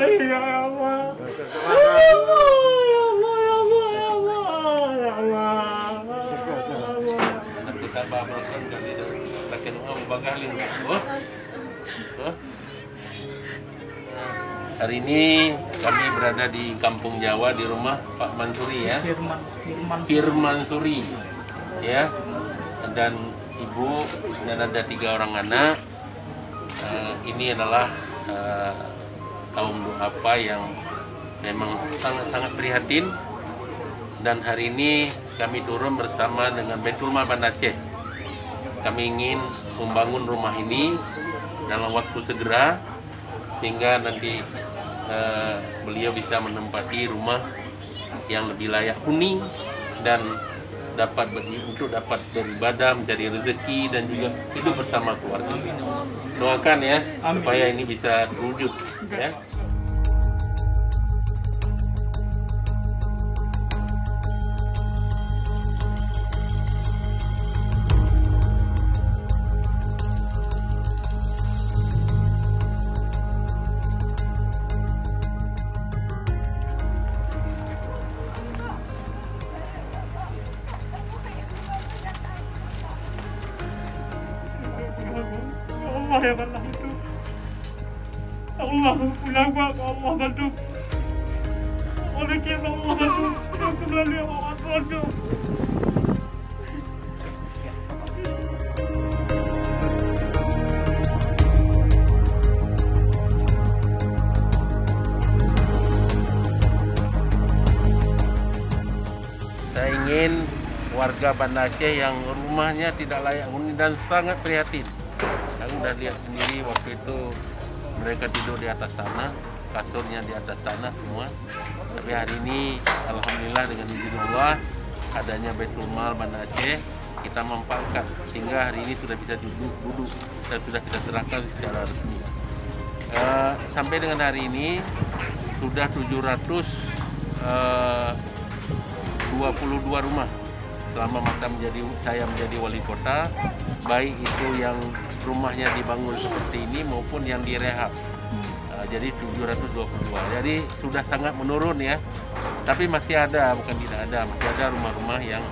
Ya Allah. Hari ini kami berada di Kampung Jawa di rumah Pak Mansuri ya. Firman Suri ya. Dan ibu dan ada 3 orang anak. Ini adalah kaum duafa yang memang sangat prihatin, dan hari ini kami turun bersama dengan Baitul Mal Banda Aceh. Kami ingin membangun rumah ini dalam waktu segera sehingga nanti beliau bisa menempati rumah yang lebih layak huni dan dapat beribadah, mencari rezeki dan juga hidup bersama keluarga. Doakan ya supaya ini bisa terwujud ya. Allah ya Allah bantu. Allah pulang Pak, Allah bantu. Oleh kian Allah bantu. Aku melalui Allah bantu. Saya ingin warga Banda Aceh yang rumahnya tidak layak huni dan sangat prihatin. Saya sudah lihat sendiri waktu itu mereka tidur di atas tanah, kasurnya di atas tanah semua. Tapi hari ini alhamdulillah dengan izin Allah adanya Baitul Mal Banda Aceh, kita manfaatkan sehingga hari ini sudah bisa duduk dan sudah kita serahkan secara resmi. Sampai dengan hari ini sudah 722 rumah selama masa saya menjadi wali kota, baik itu yang rumahnya dibangun seperti ini maupun yang direhab. Jadi 722. Jadi sudah sangat menurun ya. Tapi masih ada, bukan tidak ada, masih ada rumah-rumah yang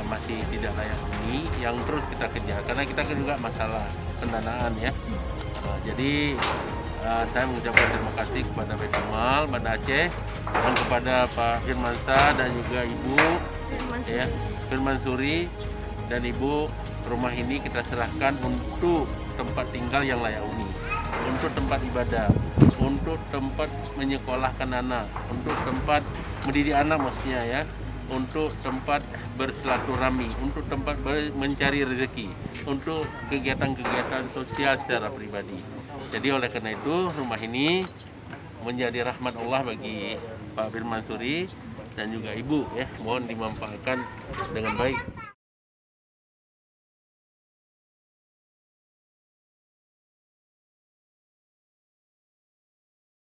masih tidak layak huni yang terus kita kejar karena kita juga masalah pendanaan ya. Jadi saya mengucapkan terima kasih kepada Baitul Mal Banda Aceh dan kepada Pak Firman dan juga Ibu ya, Firman Suri dan Ibu. Rumah ini kita serahkan untuk tempat tinggal yang layak huni, untuk tempat ibadah, untuk tempat menyekolahkan anak, untuk tempat mendidik anak maksudnya ya, untuk tempat bersilaturahmi, untuk tempat mencari rezeki, untuk kegiatan-kegiatan sosial secara pribadi. Jadi oleh karena itu rumah ini menjadi rahmat Allah bagi Pak Firman Suri dan juga Ibu ya, mohon dimanfaatkan dengan baik.